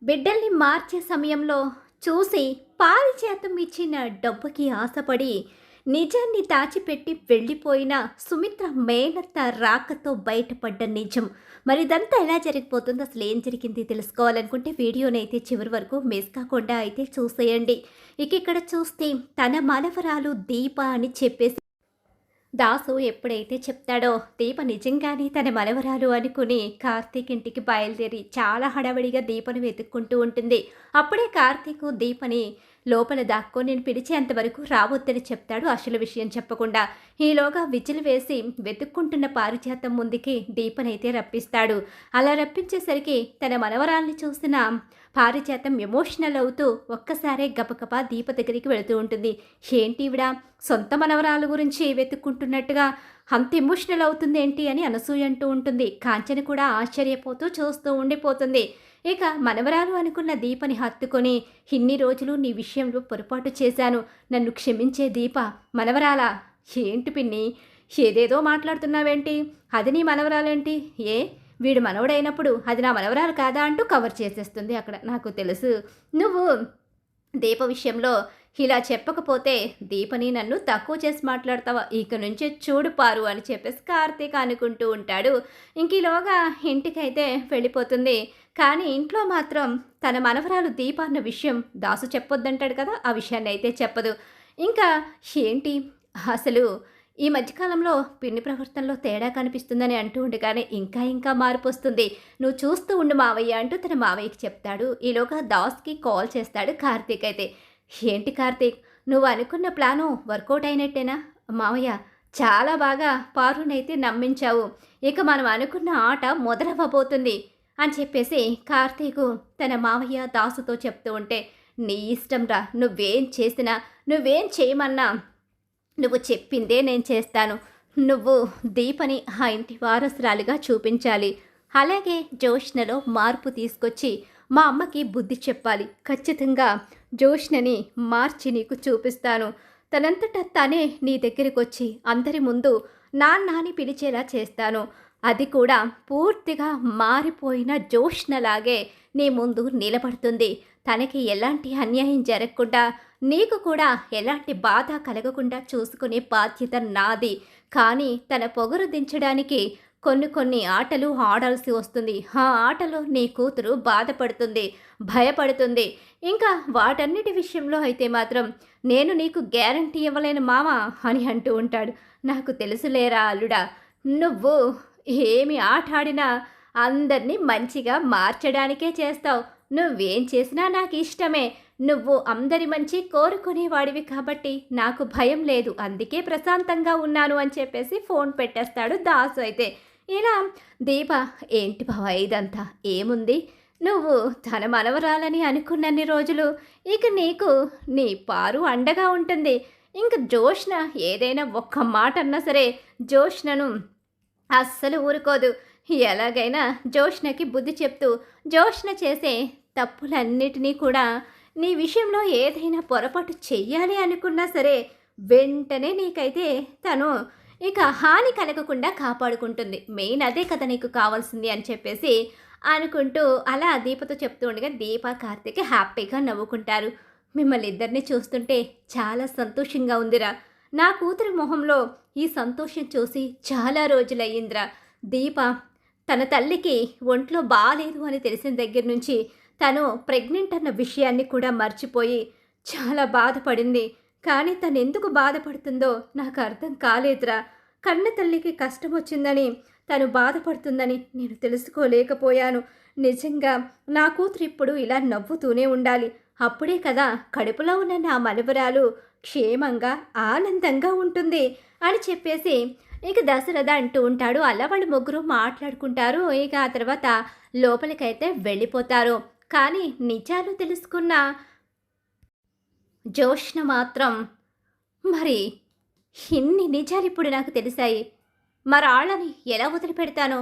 బిడ్డల్ని మార్చే సమయంలో చూసి పారిజాతం ఇచ్చిన డబ్బుకి ఆశపడి నిజాన్ని దాచిపెట్టి వెళ్ళిపోయిన సుమిత్ర మేనత్త రాకతో బయటపడ్డ నిజం. మరి ఇదంతా ఎలా జరిగిపోతుందో, అసలు ఏం జరిగింది తెలుసుకోవాలనుకుంటే వీడియోని అయితే చివరి వరకు మిస్ కాకుండా అయితే చూసేయండి. ఇక ఇక్కడ చూస్తే తన మనవరాలు దీప అని చెప్పేసి దాసు ఎప్పుడైతే చెప్తాడో, దీప నిజంగానే తన మనవరాలు అనుకుని కార్తీక్ ఇంటికి బయలుదేరి చాలా హడావిడిగా దీపను వెతుక్కుంటూ ఉంటుంది. అప్పుడే కార్తీక్ దీపని లోపల దాక్కొని నేను పిలిచేంత వరకు రావద్దని చెప్తాడు, అసలు విషయం చెప్పకుండా. ఈలోగా విజిల్ వేసి వెతుక్కుంటున్న పారిజాతం ముందుకి దీపనైతే రప్పిస్తాడు. అలా రప్పించేసరికి తన మనవరాల్ని చూసిన పారిజాతం ఎమోషనల్ అవుతూ ఒక్కసారే గబగబా దీప దగ్గరికి వెళుతూ ఉంటుంది. ఏంటి ఈవిడ సొంత మనవరాల గురించి వెతుక్కుంటున్నట్టుగా అంత ఎమోషనల్ అవుతుంది ఏంటి అని అనసూయ అంటూ ఉంటుంది. కాంచన కూడా ఆశ్చర్యపోతూ చూస్తూ ఉండిపోతుంది. ఇక మనవరాలు అనుకున్న దీపని హత్తుకొని, ఇన్ని రోజులు నీ విషయంలో పొరపాటు చేశాను, నన్ను క్షమించే దీప. మనవరాలా? ఏంటి పిన్ని ఏదేదో మాట్లాడుతున్నావేంటి? అది నీ మనవరాలేంటి? ఏ వీడు మనవడైనప్పుడు అది నా మనవరాలు కాదా అంటూ కవర్ చేసేస్తుంది అక్కడ. నాకు తెలుసు నువ్వు దీప విషయంలో ఇలా చెప్పకపోతే దీపని నన్ను తక్కువ చేసి మాట్లాడతావా, ఇక నుంచే చూడు పారు అని చెప్పేసి కార్తీక్ అనుకుంటూ ఉంటాడు. ఇంకీలోగా ఇంటికైతే వెళ్ళిపోతుంది. కానీ ఇంట్లో మాత్రం తన మనవరాలు దీప అన్న విషయం దాసు చెప్పొద్దంటాడు కదా, ఆ విషయాన్ని అయితే చెప్పదు. ఇంకా ఏంటి అసలు ఈ మధ్యకాలంలో పిన్ని ప్రవర్తనలో తేడా కనిపిస్తుందని అంటూ ఉండగానే ఇంకా ఇంకా మార్పు వస్తుంది. నువ్వు చూస్తూ ఉండు మావయ్య అంటూ తన మావయ్యకి చెప్తాడు. ఈలోగా దాస్కి కాల్ చేస్తాడు కార్తీక్ అయితే. ఏంటి కార్తీక్, నువ్వు అనుకున్న ప్లాను వర్కౌట్ అయినట్టేనా? మావయ్య చాలా బాగా పారునైతే నమ్మించావు, ఇక మనం అనుకున్న ఆట మొదలవ్వబోతుంది అని చెప్పేసి కార్తీకు తన మావయ్య దాసుతో చెప్తూ ఉంటే, నీ ఇష్టం రా, నువ్వేం చేసినా నువ్వేం చేయమన్నా నువ్వు చెప్పిందే నేను చేస్తాను. నువ్వు దీపని ఆ ఇంటి వారసురాలుగా చూపించాలి. అలాగే జోష్నలో మార్పు తీసుకొచ్చి మా అమ్మకి బుద్ధి చెప్పాలి. ఖచ్చితంగా జోష్నని మార్చి నీకు చూపిస్తాను. తనంతటా తనే నీ దగ్గరికి వచ్చి అందరి ముందు నాన్నని పిలిచేలా చేస్తాను. అది కూడా పూర్తిగా మారిపోయిన జోష్నలాగే నీ ముందు నిలబడుతుంది. తనకి ఎలాంటి అన్యాయం జరగకుండా, నీకు కూడా ఎలాంటి బాధ కలగకుండా చూసుకునే బాధ్యత నాది. కానీ తన పొగరు దించడానికి కొన్ని ఆటలు ఆడాల్సి వస్తుంది. ఆ ఆటలో నీ కూతురు బాధపడుతుంది, భయపడుతుంది. ఇంకా వాటన్నిటి విషయంలో అయితే మాత్రం నేను నీకు గ్యారంటీ ఇవ్వలేను మామ అని అంటూ ఉంటాడు. నాకు తెలుసులేరా అల్లుడా, నువ్వు ఏమి ఆట ఆడినా అందరినీ మంచిగా మార్చడానికే చేస్తావు. నువ్వేం చేసినా నాకు ఇష్టమే. నువ్వు అందరి మంచి కోరుకునేవాడివి కాబట్టి నాకు భయం లేదు, అందుకే ప్రశాంతంగా ఉన్నాను అని చెప్పేసి ఫోన్ పెట్టేస్తాడు దాసు అయితే. ఇలా దీప, ఏంటి బావా ఇదంతా, ఏముంది, నువ్వు తన మనవరాలని అనుకున్నన్ని రోజులు ఇక నీకు నీ పారు అండగా ఉంటుంది. ఇంక జోష్న ఏదైనా ఒక్క మాట అన్నా సరే జోష్నను అస్సలు ఊరుకోదు. ఎలాగైనా జోష్నకి బుద్ధి చెప్తూ జోష్న చేసే తప్పులన్నిటినీ కూడా, నీ విషయంలో ఏదైనా పొరపాటు చెయ్యాలి అనుకున్నా సరే వెంటనే నీకైతే తను ఇక హాని కలగకుండా కాపాడుకుంటుంది. మెయిన్ అదే కదా నీకు కావాల్సింది అని చెప్పేసి అనుకుంటూ అలా దీపతో చెప్తూ ఉండగా దీప కార్తీక్ హ్యాపీగా నవ్వుకుంటారు. మిమ్మల్ని ఇద్దరిని చూస్తుంటే చాలా సంతోషంగా ఉందిరా. నా కూతురి మొహంలో ఈ సంతోషం చూసి చాలా రోజులయ్యిందిరా. దీప తన తల్లికి ఒంట్లో బాగాలేదు అని తెలిసిన దగ్గర నుంచి తను ప్రెగ్నెంట్ అన్న విషయాన్ని కూడా మర్చిపోయి చాలా బాధపడింది. కానీ తను ఎందుకు బాధపడుతుందో నాకు అర్థం కాలేదురా. కన్న తల్లికి కష్టం వచ్చిందని తను బాధపడుతుందని నేను తెలుసుకోలేకపోయాను. నిజంగా నా కూతురు ఇప్పుడు ఇలా నవ్వుతూనే ఉండాలి. అప్పుడే కదా కడుపులో ఉన్న నా మనవరాలు క్షేమంగా ఆనందంగా ఉంటుంది అని చెప్పేసి ఇక దశరథ అంటూ ఉంటాడు. అలా వాళ్ళు ముగ్గురు మాట్లాడుకుంటారు. ఇక ఆ తర్వాత లోపలికైతే వెళ్ళిపోతారు. కానీ నిజాలు తెలుసుకున్న జోష్న మాత్రం, మరి ఇన్ని నిజాలు ఇప్పుడు నాకు తెలిసాయి, మరాళ్ళని ఎలా వదిలిపెడతానో,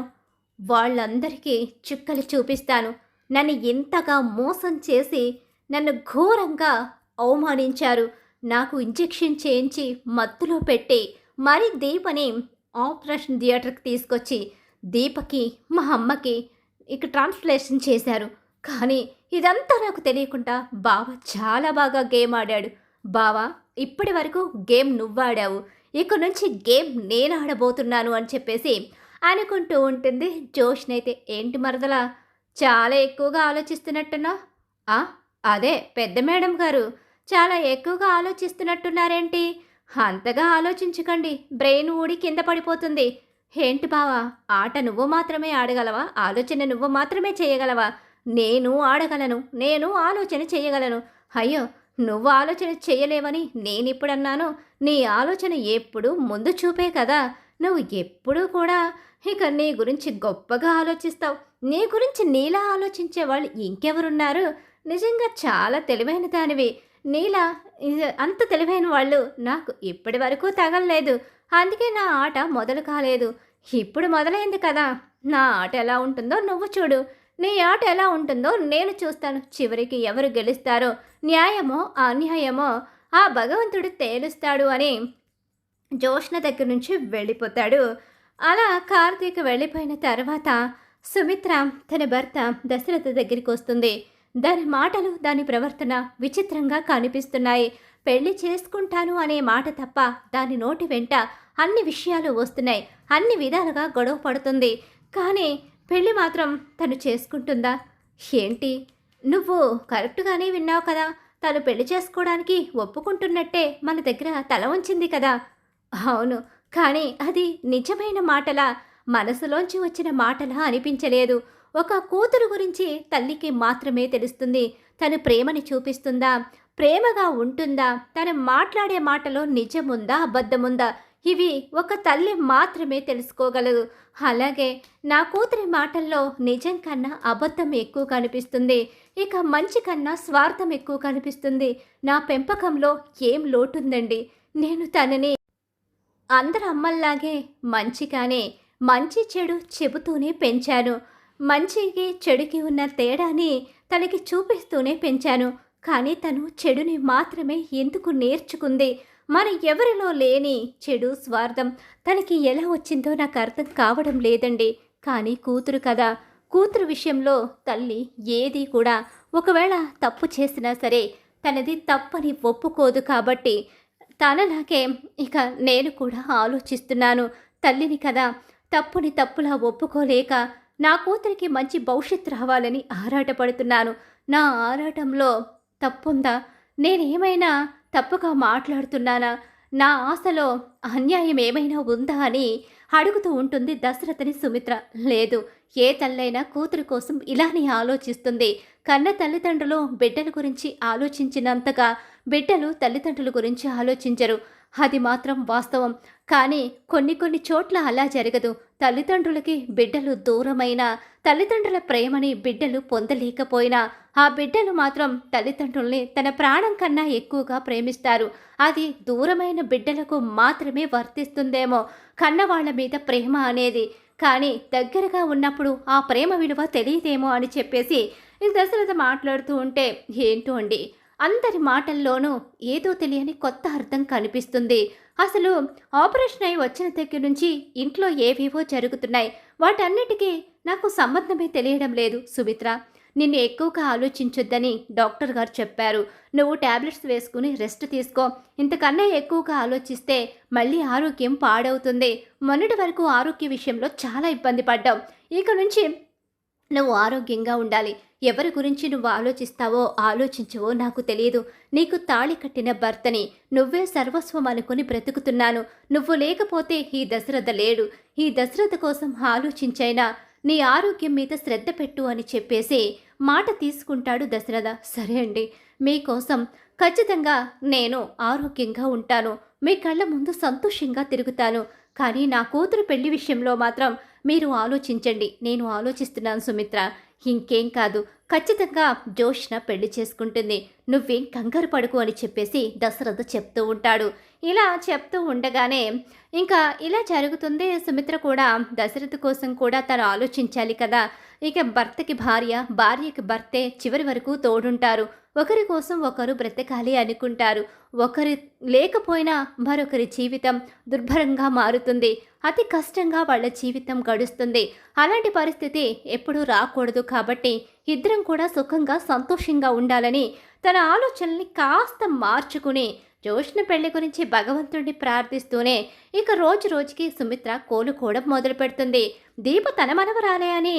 వాళ్ళందరికీ చుక్కలు చూపిస్తాను. నన్ను ఎంతగా మోసం చేసి నన్ను ఘోరంగా అవమానించారు. నాకు ఇంజెక్షన్ చేయించి మత్తులో పెట్టి మరి దీపని ఆపరేషన్ థియేటర్కి తీసుకొచ్చి దీపకి మా అమ్మకి ఇక ట్రాన్స్లేషన్ చేశారు. కానీ ఇదంతా నాకు తెలియకుండా బావ చాలా బాగా గేమ్ ఆడాడు. బావా, ఇప్పటి వరకు గేమ్ నువ్వాడావు. ఇక నుంచి గేమ్ నేను ఆడబోతున్నాను అని చెప్పేసి అనుకుంటూ ఉంటుంది జోష్నైతే. ఏంటి మరదలా, చాలా ఎక్కువగా ఆలోచిస్తున్నట్టున్నావు? ఆ! అదే పెద్ద మేడం గారు, చాలా ఎక్కువగా ఆలోచిస్తున్నట్టున్నారేంటి? అంతగా ఆలోచించకండి, బ్రెయిన్ ఊడి కింద పడిపోతుంది. ఏంటి బావా, ఆట నువ్వు మాత్రమే ఆడగలవా? ఆలోచన నువ్వు మాత్రమే చేయగలవా? నేను ఆడగలను, నేను ఆలోచన చేయగలను. అయ్యో, నువ్వు ఆలోచన చేయలేవని నేనిప్పుడన్నాను. నీ ఆలోచన ఎప్పుడూ ముందు చూపే కదా. నువ్వు ఎప్పుడూ కూడా ఇక నీ గురించి గొప్పగా ఆలోచిస్తావు. నీ గురించి నీలా ఆలోచించే వాళ్ళు ఇంకెవరున్నారు? నిజంగా చాలా తెలివైన దానివి. నీలా అంత తెలివైన వాళ్ళు నాకు ఇప్పటి వరకు తగలలేదు. అందుకే నా ఆట మొదలు కాలేదు. ఇప్పుడు మొదలైంది కదా. నా ఆట ఎలా ఉంటుందో నువ్వు చూడు. నీ ఆట ఎలా ఉంటుందో నేను చూస్తాను. చివరికి ఎవరు గెలుస్తారో, న్యాయమో అన్యాయమో ఆ భగవంతుడు తేలుస్తాడు అని జోష్న దగ్గర నుంచి వెళ్ళిపోతాడు. అలా కార్తీక్ వెళ్ళిపోయిన తర్వాత సుమిత్ర తన భర్త దశరథ దగ్గరికి వస్తుంది. దాని మాటలు, దాని ప్రవర్తన విచిత్రంగా కనిపిస్తున్నాయి. పెళ్లి చేసుకుంటాను అనే మాట తప్ప దాని నోటి వెంట అన్ని విషయాలు వస్తున్నాయి. అన్ని విధాలుగా గొడవ పడుతుంది. కానీ పెళ్లి మాత్రం తను చేసుకుంటుందా? ఏంటి, నువ్వు కరెక్ట్గానే విన్నావు కదా. తను పెళ్లి చేసుకోవడానికి ఒప్పుకుంటున్నట్టే మన దగ్గర తల ఉంచింది కదా. అవును, కానీ అది నిజమైన మాటలా, మనసులోంచి వచ్చిన మాటలా అనిపించలేదు. ఒక కూతురు గురించి తల్లికి మాత్రమే తెలుస్తుంది. తను ప్రేమని చూపిస్తుందా, ప్రేమగా ఉంటుందా, తను మాట్లాడే మాటలో నిజముందా అబద్ధముందా, ఇవి ఒక తల్లి మాత్రమే తెలుసుకోగలదు. అలాగే నా కూతురి మాటల్లో నిజం కన్నా అబద్ధం ఎక్కువ కనిపిస్తుంది. ఇక మంచి కన్నా స్వార్థం ఎక్కువ కనిపిస్తుంది. నా పెంపకంలో ఏం లోటుందండి? నేను తనని అందరు అమ్మల్లాగే మంచిగానే మంచి చెడు చెబుతూనే పెంచాను. మంచికి చెడుకి ఉన్న తేడాని తనకి చూపిస్తూనే పెంచాను. కానీ తను చెడుని మాత్రమే ఎందుకు నేర్చుకుంది? మన ఎవరిలో లేని చెడు, స్వార్థం తనకి ఎలా వచ్చిందో నాకు అర్థం కావడం లేదండి. కానీ కూతురు కదా, కూతురు విషయంలో తల్లి ఏది కూడా ఒకవేళ తప్పు చేసినా సరే తనది తప్పని ఒప్పుకోదు. కాబట్టి తనలాగే ఇక నేను కూడా ఆలోచిస్తున్నాను. తల్లిని కదా, తప్పుని తప్పులా ఒప్పుకోలేక నా కూతురికి మంచి భవిష్యత్తు రావాలని ఆరాటపడుతున్నాను. నా ఆరాటంలో తప్పుందా? నేనేమైనా తప్పుగా మాట్లాడుతున్నానా? నా ఆశలో అన్యాయం ఏమైనా ఉందా అని అడుగుతూ ఉంటుంది దశరథని సుమిత్ర. లేదు, ఏ తల్లైనా కూతురు కోసం ఇలానే ఆలోచిస్తుంది. కన్న తల్లిదండ్రులు బిడ్డల గురించి ఆలోచించినంతగా బిడ్డలు తల్లిదండ్రుల గురించి ఆలోచించరు. అది మాత్రం వాస్తవం. కానీ కొన్ని చోట్ల అలా జరగదు. తల్లిదండ్రులకి బిడ్డలు దూరమైన, తల్లిదండ్రుల ప్రేమని బిడ్డలు పొందలేకపోయినా ఆ బిడ్డలు మాత్రం తల్లిదండ్రుల్ని తన ప్రాణం కన్నా ఎక్కువగా ప్రేమిస్తారు. అది దూరమైన బిడ్డలకు మాత్రమే వర్తిస్తుందేమో కన్నవాళ్ల మీద ప్రేమ అనేది. కానీ దగ్గరగా ఉన్నప్పుడు ఆ ప్రేమ విలువ తెలియదేమో అని చెప్పేసి దశరథ మాట్లాడుతూ ఉంటే, ఏంటో అండి, అందరి మాటల్లోనూ ఏదో తెలియని కొత్త అర్థం కనిపిస్తుంది. అసలు ఆపరేషన్ అయి వచ్చిన దగ్గర నుంచి ఇంట్లో ఏవేవో జరుగుతున్నాయి. వాటన్నిటికీ నాకు సంబంధమే తెలియడం లేదు. సుమిత్ర, నిన్ను ఎక్కువగా ఆలోచించొద్దని డాక్టర్ గారు చెప్పారు. నువ్వు టాబ్లెట్స్ వేసుకుని రెస్ట్ తీసుకో. ఇంతకన్నా ఎక్కువగా ఆలోచిస్తే మళ్ళీ ఆరోగ్యం పాడవుతుంది. మొన్నటి వరకు ఆరోగ్య విషయంలో చాలా ఇబ్బంది పడ్డావు. ఇక నుంచి నువ్వు ఆరోగ్యంగా ఉండాలి. ఎవరి గురించి నువ్వు ఆలోచిస్తావో ఆలోచించవో నాకు తెలియదు. నీకు తాళి కట్టిన భర్తని నువ్వే సర్వస్వం అనుకుని బ్రతుకుతున్నాను. నువ్వు లేకపోతే ఈ దశరథ లేడు. ఈ దశరథ కోసం ఆలోచించైనా నీ ఆరోగ్యం మీద శ్రద్ధ పెట్టు అని చెప్పేసి మాట తీసుకుంటాడు దశరథ. సరే అండి, మీకోసం ఖచ్చితంగా నేను ఆరోగ్యంగా ఉంటాను. మీ కళ్ళ ముందు సంతోషంగా తిరుగుతాను. కానీ నా కూతురు పెళ్లి విషయంలో మాత్రం మీరు ఆలోచించండి. నేను ఆలోచిస్తున్నాను సుమిత్ర. ఇంకేం కాదు, ఖచ్చితంగా జోష్న పెళ్లి చేసుకుంటుంది. నువ్వేం కంగారు పడుకు అని చెప్పేసి దశరథ చెప్తూ ఉంటాడు. ఇలా చెప్తూ ఉండగానే ఇంకా ఇలా జరుగుతుంది. సుమిత్ర కూడా దశరథ్ కోసం కూడా తను ఆలోచించాలి కదా! ఇక భర్తకి భార్య, భార్యకి భర్తే చివరి వరకు తోడుంటారు. ఒకరి కోసం ఒకరు బ్రతకాలి అనుకుంటారు. ఒకరు లేకపోయినా మరొకరి జీవితం దుర్భరంగా మారుతుంది. అతి కష్టంగా వాళ్ళ జీవితం గడుస్తుంది. అలాంటి పరిస్థితి ఎప్పుడూ రాకూడదు కాబట్టి ఇద్దరం కూడా సుఖంగా, సంతోషంగా ఉండాలని తన ఆలోచనల్ని కాస్త మార్చుకుని జోష్న పెళ్లి గురించి భగవంతుడిని ప్రార్థిస్తూనే ఇక రోజు రోజుకి సుమిత్ర కోలుకోవడం మొదలు పెడుతుంది. దీప తన మనవరాలే అని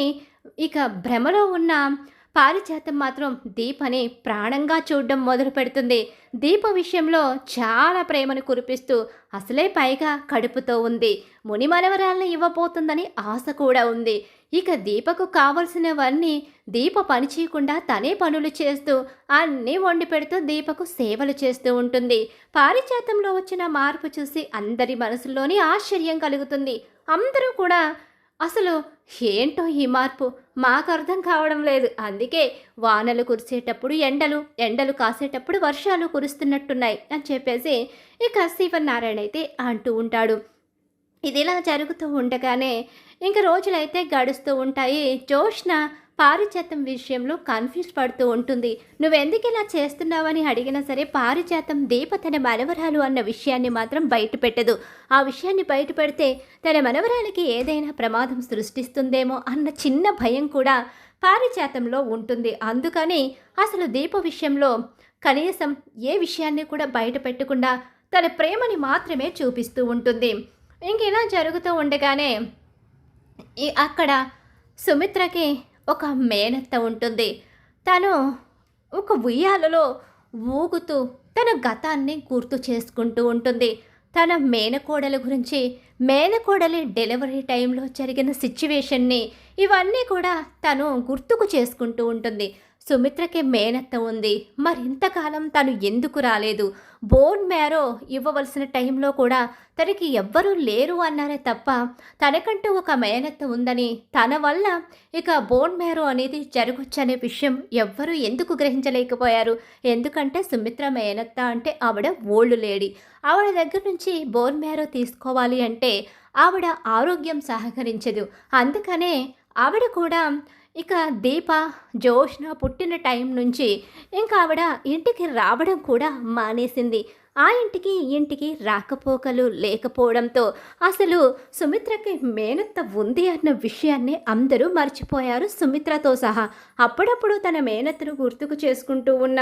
ఇక భ్రమలో ఉన్న పారిజాతం మాత్రం దీపని ప్రాణంగా చూడడం మొదలు పెడుతుంది. దీప విషయంలో చాలా ప్రేమను కురిపిస్తూ అసలే పైగా కడుపుతో ఉంది. ముని మనవరాలను ఇవ్వబోతుందని ఆశ కూడా ఉంది. ఇక దీపకు కావలసినవన్నీ దీప పని చేయకుండా తనే పనులు చేస్తూ అన్నీ వండి పెడుతూ దీపకు సేవలు చేస్తూ ఉంటుంది. పారిజాతంలో వచ్చిన మార్పు చూసి అందరి మనసుల్లోని ఆశ్చర్యం కలుగుతుంది. అందరూ కూడా అసలు ఏంటో ఈ మార్పు మాకు అర్థం కావడం లేదు. అందుకే వానలు కురిసేటప్పుడు ఎండలు, ఎండలు కాసేటప్పుడు వర్షాలు కురుస్తున్నట్టున్నాయి అని చెప్పేసి ఇక శివనారాయణ అయితే అంటూ ఉంటాడు. ఇదిలా జరుగుతూ ఉండగానే ఇంక రోజులైతే గడుస్తూ ఉంటాయి. జోష్న పారిజాతం విషయంలో కన్ఫ్యూజ్ పడుతూ ఉంటుంది. నువ్వెందుకు ఇలా చేస్తున్నావని అడిగినా సరే పారిజాతం దీప తన మనవరాలు అన్న విషయాన్ని మాత్రం బయట పెట్టదు. ఆ విషయాన్ని బయట పెడితే తన మనవరాలకి ఏదైనా ప్రమాదం సృష్టిస్తుందేమో అన్న చిన్న భయం కూడా పారిజాతంలో ఉంటుంది. అందుకని అసలు దీప విషయంలో కనీసం ఏ విషయాన్ని కూడా బయట పెట్టకుండా తన ప్రేమని మాత్రమే చూపిస్తూ ఉంటుంది. ఇంక ఇలా జరుగుతూ ఉండగానే అక్కడ సుమిత్రకి ఒక మేనత్త ఉంటుంది. తను ఒక ఉయ్యాలలో ఊగుతూ తన గతాన్ని గుర్తు చేసుకుంటూ ఉంటుంది. తన మేనకోడల గురించి, మేనకోడలి డెలివరీ టైంలో జరిగిన సిచ్యువేషన్ని ఇవన్నీ కూడా తను గుర్తుకు చేసుకుంటూ ఉంటుంది. సుమిత్రకి మేనత్త ఉంది, మరింతకాలం తను ఎందుకు రాలేదు? బోన్ మ్యారో ఇవ్వవలసిన టైంలో కూడా తనకి ఎవ్వరూ లేరు అన్నారే తప్ప తనకంటూ ఒక మేనత్త ఉందని, తన వల్ల ఇక బోన్ మ్యారో అనేది జరగొచ్చనే విషయం ఎవ్వరూ ఎందుకు గ్రహించలేకపోయారు? ఎందుకంటే సుమిత్ర మేనత్త అంటే ఆవిడ ఓల్డ్ లేడీ. ఆవిడ దగ్గర నుంచి బోన్ మ్యారో తీసుకోవాలి అంటే ఆవిడ ఆరోగ్యం సహకరించదు. అందుకనే ఆవిడ కూడా ఇక దీప, జోష్న పుట్టిన టైం నుంచి ఇంకా ఆవిడ ఇంటికి రావడం కూడా మానేసింది. ఆ ఇంటికి రాకపోకలు లేకపోవడంతో అసలు సుమిత్రకి మేనత్త ఉంది అన్న విషయాన్ని అందరూ మర్చిపోయారు, సుమిత్రతో సహా. అప్పుడప్పుడు తన మేనత్తను గుర్తుకు చేసుకుంటూ ఉన్న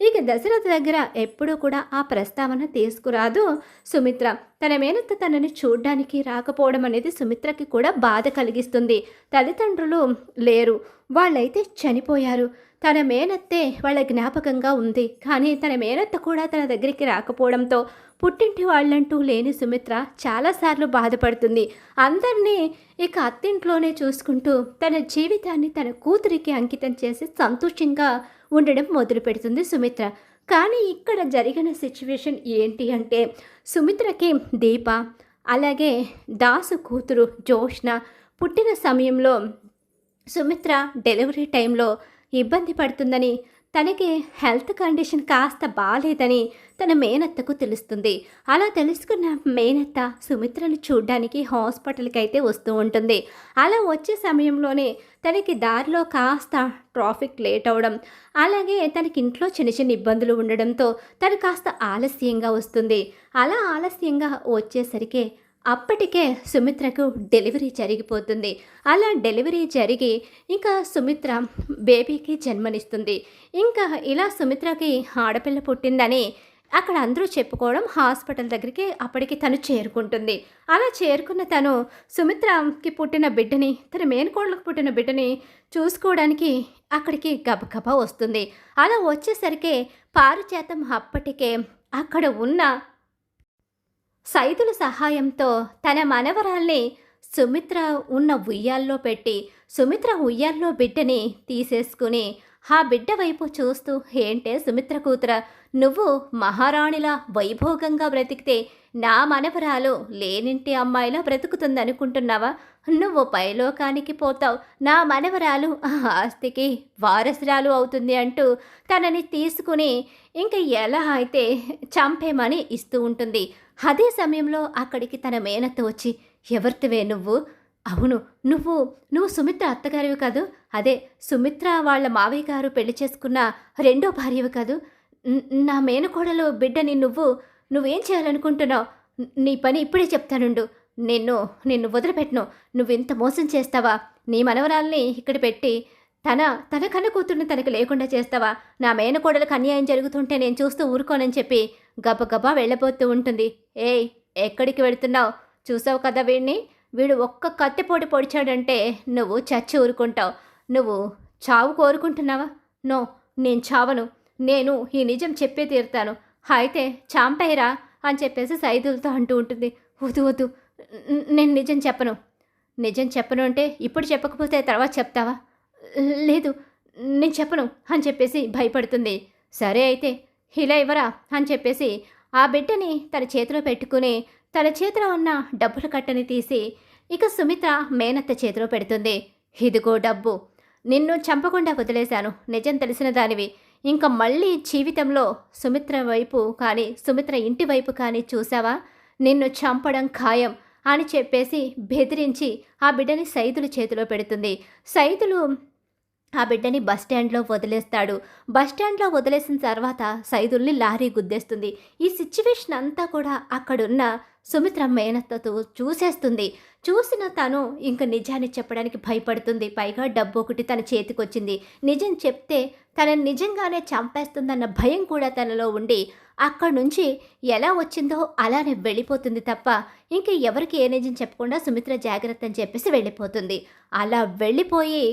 ఇక దశరథ దగ్గర ఎప్పుడూ కూడా ఆ ప్రస్తావన తీసుకురాదు సుమిత్ర. తన మేనత్త తనని చూడ్డానికి రాకపోవడం అనేది సుమిత్రకి కూడా బాధ కలిగిస్తుంది. తల్లిదండ్రులు లేరు, వాళ్ళైతే చనిపోయారు. తన మేనత్తే వాళ్ళ జ్ఞాపకంగా ఉంది. కానీ తన మేనత్త కూడా తన దగ్గరికి రాకపోవడంతో పుట్టింటి వాళ్ళంటూ లేని సుమిత్ర చాలాసార్లు బాధపడుతుంది. అందరినీ ఇక అత్తింట్లోనే చూసుకుంటూ తన జీవితాన్ని తన కూతురికి అంకితం చేసి సంతోషంగా ఉండడం మొదలు పెడుతుంది సుమిత్ర. కానీ ఇక్కడ జరిగిన సిచ్యువేషన్ ఏంటి అంటే సుమిత్రకి దీప, అలాగే దాసు కూతురు జోష్న పుట్టిన సమయంలో సుమిత్ర డెలివరీ టైంలో ఇబ్బంది పడుతుందని, తనకి హెల్త్ కండిషన్ కాస్త బాగాలేదని తన మేనత్తకు తెలుస్తుంది. అలా తెలుసుకున్న మేనత్త సుమిత్రను చూడ్డానికి హాస్పిటల్కి అయితే వస్తూ ఉంటుంది. అలా వచ్చే సమయంలోనే తనకి దారిలో కాస్త ట్రాఫిక్ లేట్ అవడం, అలాగే తనకి ఇంట్లో చిన్న చిన్న ఇబ్బందులు ఉండడంతో తను కాస్త ఆలస్యంగా వస్తుంది. అలా ఆలస్యంగా వచ్చేసరికి అప్పటికే సుమిత్రకు డెలివరీ జరిగిపోతుంది. అలా డెలివరీ జరిగి ఇంకా సుమిత్ర బేబీకి జన్మనిస్తుంది. ఇంకా ఇలా సుమిత్రకి ఆడపిల్ల పుట్టిందని అక్కడ అందరూ చెప్పుకోవడం, హాస్పిటల్ దగ్గరికి అప్పటికి తను చేరుకుంటుంది. అలా చేరుకున్న తను సుమిత్రకి పుట్టిన బిడ్డని, తన మేనకోడలకు పుట్టిన బిడ్డని చూసుకోవడానికి అక్కడికి గబగబా వస్తుంది. అలా వచ్చేసరికి పారిజాతం అప్పటికే అక్కడ ఉన్న సైదుల సహాయంతో తన మనవరాల్ని సుమిత్ర ఉన్న ఉయ్యాల్లో పెట్టి సుమిత్ర ఉయ్యాల్లో బిడ్డని తీసేసుకుని ఆ బిడ్డ వైపు చూస్తూ, ఏంటే సుమిత్ర కూతుర, నువ్వు మహారాణిలా వైభోగంగా బ్రతికితే నా మనవరాలు లేనింటి అమ్మాయిలా బ్రతుకుతుందనుకుంటున్నావా? నువ్వు పైలోకానికి పోతావు, నా మనవరాలు ఆ ఆస్తికి వారసురాలు అవుతుంది అంటూ తనని తీసుకుని ఇంక ఎలా అయితే చంపేమని ఇస్తూ ఉంటుంది. అదే సమయంలో అక్కడికి తన మేనత్త వచ్చి, ఎవరితివే నువ్వు? అవును, నువ్వు నువ్వు సుమిత్ర అత్తగారివి కాదు, అదే సుమిత్ర వాళ్ళ మావయ్య గారు పెళ్లి చేసుకున్న రెండో భార్యవి కాదు. నా మేనకోడలు బిడ్డని నువ్వేం చేయాలనుకుంటున్నావు? నీ పని ఇప్పుడే చెప్తానుండు. నిన్ను నిన్ను వదిలిపెట్టను. నువ్వింత మోసం చేస్తావా? నీ మనవరాల్ని ఇక్కడ పెట్టి తన తన కన్న కూతుర్ని తనకు లేకుండా చేస్తావా? నా మేనకోడలకు అన్యాయం జరుగుతుంటే నేను చూస్తూ ఊరుకోనని చెప్పి గబగబా వెళ్ళబోతూ ఉంటుంది. ఏయ్, ఎక్కడికి వెళుతున్నావు? చూసావు కదా వీడిని, వీడు ఒక్క కత్తిపోటు పొడిచాడంటే నువ్వు చచ్చి ఊరుకుంటావు. నువ్వు చావు కోరుకుంటున్నావా? నో, నేను చావను. నేను ఈ నిజం చెప్పే తీరుతాను. అయితే చాంపేరా అని చెప్పేసి సైదులతో అంటూ ఉంటుంది. వద్దు వద్దు, నేను నిజం చెప్పను. నిజం చెప్పను అంటే ఇప్పుడు చెప్పకపోతే తర్వాత చెప్తావా? లేదు, నేను చెప్పను అని చెప్పేసి భయపడుతుంది. సరే అయితే ఇలా ఇవ్వరా అని చెప్పేసి ఆ బిడ్డని తన చేతిలో పెట్టుకుని తన చేతిలో ఉన్న డబ్బుల కట్టని తీసి ఇక సుమిత్ర మేనత్త చేతిలో పెడుతుంది. ఇదిగో డబ్బు, నిన్ను చంపకుండా వదిలేశాను, నిజం తెలిసిన దానివి. ఇంకా మళ్ళీ జీవితంలో సుమిత్ర వైపు కానీ సుమిత్ర ఇంటి వైపు కానీ చూసావా, నిన్ను చంపడం ఖాయం అని చెప్పేసి బెదిరించి ఆ బిడ్డని సైదులు చేతిలో పెడుతుంది. సైదులు ఆ బిడ్డని బస్టాండ్లో వదిలేస్తాడు. బస్టాండ్లో వదిలేసిన తర్వాత సైదుల్ని లారీ గుద్దేస్తుంది. ఈ సిచ్యువేషన్ అంతా కూడా అక్కడున్న సుమిత్ర మేనత్తతో చూసేస్తుంది. చూసిన తను ఇంక నిజాన్ని చెప్పడానికి భయపడుతుంది. పైగా డబ్బు ఒకటి తన చేతికొచ్చింది. నిజం చెప్తే తనని నిజంగానే చంపేస్తుందన్న భయం కూడా తనలో ఉండి అక్కడి నుంచి ఎలా వచ్చిందో అలానే వెళ్ళిపోతుంది తప్ప ఇంక ఎవరికి ఏ నిజం చెప్పకుండా సుమిత్ర జాగ్రత్త అని చెప్పేసి వెళ్ళిపోతుంది. అలా వెళ్ళిపోయి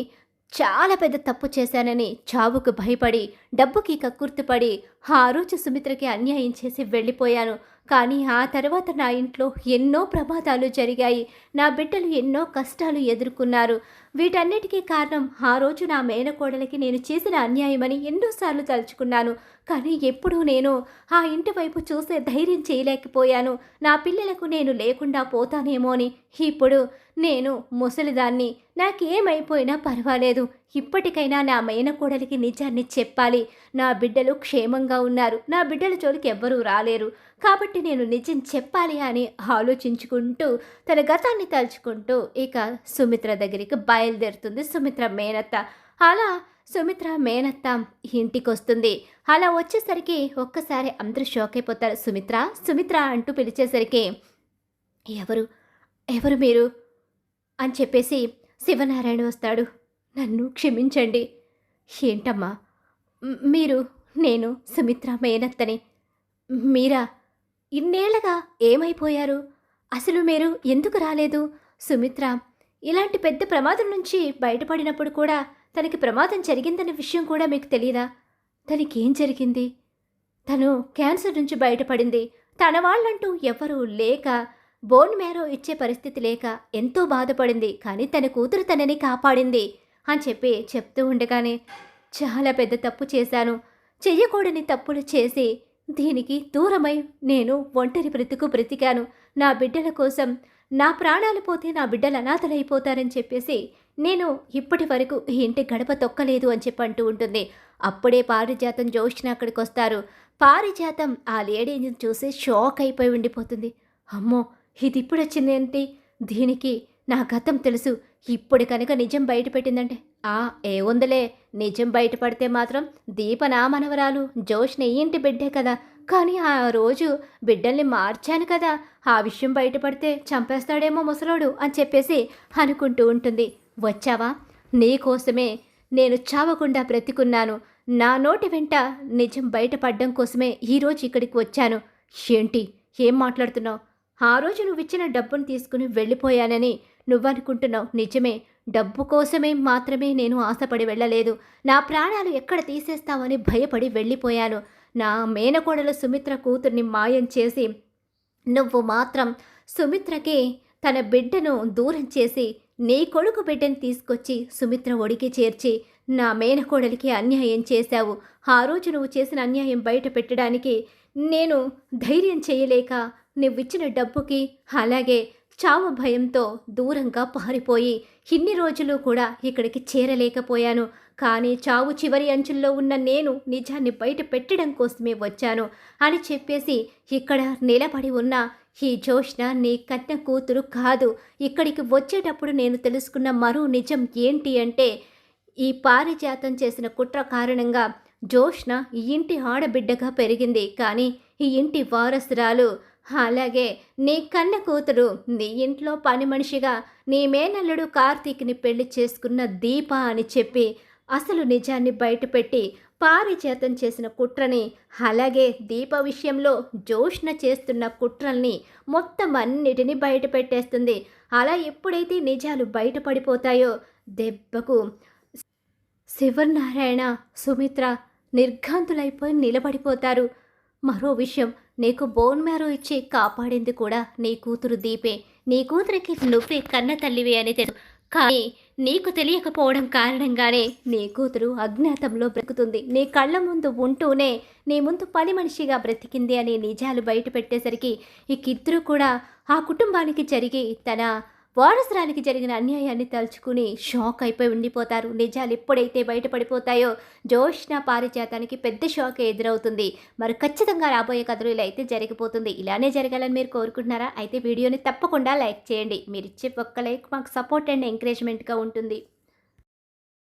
చాలా పెద్ద తప్పు చేశానని చావుకు భయపడి డబ్బుకి కక్కుర్తిపడి ఆ రోజు సుమిత్రకి అన్యాయం చేసి వెళ్ళిపోయాను. కానీ ఆ తర్వాత నా ఇంట్లో ఎన్నో ప్రమాదాలు జరిగాయి. నా బిడ్డలు ఎన్నో కష్టాలు ఎదుర్కొన్నారు. వీటన్నిటికీ కారణం ఆ రోజు నా మేనకోడలికి నేను చేసిన అన్యాయమని ఎన్నోసార్లు తలుచుకున్నాను. కానీ ఎప్పుడూ నేను ఆ ఇంటి వైపు చూసే ధైర్యం చేయలేకపోయాను. నా పిల్లలకు నేను లేకుండా పోతానేమో అని. ఇప్పుడు నేను ముసలిదాన్ని, నాకేమైపోయినా పర్వాలేదు, ఇప్పటికైనా నా మేనకోడలికి నిజాన్ని చెప్పాలి. నా బిడ్డలు క్షేమంగా ఉన్నారు, నా బిడ్డల జోలికి ఎవ్వరూ రాలేరు, కాబట్టి నేను నిజం చెప్పాలి అని ఆలోచించుకుంటూ తన గతాన్ని తలుచుకుంటూ ఇక సుమిత్ర దగ్గరికి బయలుదేరుతుంది సుమిత్ర మేనత్త. అలా సుమిత్ర మేనత్త ఇంటికొస్తుంది. అలా వచ్చేసరికి ఒక్కసారి అందరూ షాక్ అయిపోతారు. సుమిత్ర సుమిత్ర అంటూ పిలిచేసరికి ఎవరు ఎవరు మీరు అని చెప్పేసి శివనారాయణ వస్తాడు. నన్ను క్షమించండి. ఏంటమ్మా మీరు? నేను సుమిత్ర మేనత్తని. మీరా? ఇన్నేళ్లగా ఏమైపోయారు? అసలు మీరు ఎందుకు రాలేదు? సుమిత్ర ఇలాంటి పెద్ద ప్రమాదం నుంచి బయటపడినప్పుడు కూడా తనకి ప్రమాదం జరిగిందన్న విషయం కూడా మీకు తెలీదా? తనకేం జరిగింది? తను క్యాన్సర్ నుంచి బయటపడింది. తన వాళ్ళంటూ ఎవరూ లేక బోన్ మ్యారో ఇచ్చే పరిస్థితి లేక ఎంతో బాధపడింది. కానీ తన కూతురు తనని కాపాడింది అని చెప్పి చెప్తూ ఉండగానే చాలా పెద్ద తప్పు చేశాను, చెయ్యకూడని తప్పులు చేసి దీనికి దూరమై నేను ఒంటరి బ్రతికాను. నా బిడ్డల కోసం నా ప్రాణాలు పోతే నా బిడ్డలు అనాథలైపోతారని చెప్పేసి నేను ఇప్పటి వరకు ఈ ఇంటి గడప తొక్కలేదు అని చెప్పి అంటూ ఉంటుంది. అప్పుడే పారిజాతం జోష్న అక్కడికి వస్తారు. పారిజాతం ఆ లేడీని చూసి షాక్ అయిపోయి ఉండిపోతుంది. అమ్మో, ఇది ఇప్పుడు వచ్చిందేంటి? దీనికి నా గతం తెలుసు, ఇప్పుడు కనుక నిజం బయటపెట్టిందంటే ఏముందలే, నిజం బయటపడితే మాత్రం దీప నా మనవరాలు, జోష్న ఈ ఇంటి బిడ్డే కదా. కానీ ఆ రోజు బిడ్డల్ని మార్చాను కదా, ఆ విషయం బయటపడితే చంపేస్తాడేమో ముసలోడు అని చెప్పేసి అనుకుంటూ ఉంటుంది. వచ్చావా? నీకోసమే నేను చావకుండా బ్రతికున్నాను. నా నోటి వెంట నిజం బయటపడడం కోసమే ఈరోజు ఇక్కడికి వచ్చాను. ఏంటి, ఏం మాట్లాడుతున్నావు? ఆ రోజు నువ్విచ్చిన డబ్బును తీసుకుని వెళ్ళిపోయానని నువ్వనుకుంటున్నావు. నిజమే, డబ్బు కోసమే మాత్రమే నేను ఆశపడి వెళ్ళలేదు. నా ప్రాణాలు ఎక్కడ తీసేస్తావని భయపడి వెళ్ళిపోయాను. నా మేనకోడలు సుమిత్ర కూతుర్ని మాయం చేసి నువ్వు మాత్రం సుమిత్రకి తన బిడ్డను దూరం చేసి నీ కొడుకు బిడ్డను తీసుకొచ్చి సుమిత్ర ఒడికి చేర్చి నా మేనకోడలికి అన్యాయం చేశావు. ఆ రోజు నువ్వు చేసిన అన్యాయం బయట పెట్టడానికి నేను ధైర్యం చేయలేక నువ్విచ్చిన డబ్బుకి అలాగే చావు భయంతో దూరంగా పారిపోయి ఇన్ని రోజులు కూడా ఇక్కడికి చేరలేకపోయాను. కానీ చావు చివరి అంచుల్లో ఉన్న నేను నిజాన్ని బయట పెట్టడం కోసమే వచ్చాను అని చెప్పేసి ఇక్కడ నిలబడి ఉన్న ఈ జోష్న నీ కన్న కూతురు కాదు. ఇక్కడికి వచ్చేటప్పుడు నేను తెలుసుకున్న మరో నిజం ఏంటి అంటే ఈ పారిజాతం చేసిన కుట్ర కారణంగా జోష్న ఈ ఇంటి ఆడబిడ్డగా పెరిగింది. కానీ ఈ ఇంటి వారసురాలు. అలాగే నీ కన్న కూతురు నీ ఇంట్లో పని మనిషిగా నీ మేనల్లుడు కార్తీక్ని పెళ్లి చేసుకున్న దీప అని చెప్పి అసలు నిజాన్ని బయటపెట్టి పారిజాతం చేసిన కుట్రని అలాగే దీప విషయంలో జోష్న చేస్తున్న కుట్రల్ని మొత్తం అన్నిటినీ బయట పెట్టేస్తుంది. అలా ఎప్పుడైతే నిజాలు బయటపడిపోతాయో దెబ్బకు శివనారాయణ సుమిత్ర నిర్ఘాంతులైపోయి నిలబడిపోతారు. మరో విషయం, నీకు బోన్ మ్యారో ఇచ్చి కాపాడింది కూడా నీ కూతురు దీపే. నీ కూతురికి నువ్వే కన్న తల్లివే అని తెలుసు. కానీ నీకు తెలియకపోవడం కారణంగానే నీ కూతురు అజ్ఞాతంలో బ్రతుకుతుంది. నీ కళ్ళ ముందు ఉంటూనే నీ ముందు పని మనిషిగా బ్రతికింది అని నిజాలు బయట పెట్టేసరికి ఇద్దరు కూడా ఆ కుటుంబానికి జరిగి తన వారసురాలికి జరిగిన అన్యాయాన్ని తలుచుకుని షాక్ అయిపోయి ఉండిపోతారు. నిజాలు ఎప్పుడైతే బయటపడిపోతాయో జోష్న పారిజాతానికి పెద్ద షాక్ ఎదురవుతుంది. మరి ఖచ్చితంగా రాబోయే కథలు ఇలా అయితే జరిగిపోతుంది. ఇలానే జరగాలని మీరు కోరుకుంటున్నారా? అయితే వీడియోని తప్పకుండా లైక్ చేయండి. మీరు ఇచ్చే ఒక్క లైక్ మాకు సపోర్ట్ అండ్ ఎంకరేజ్మెంట్గా ఉంటుంది.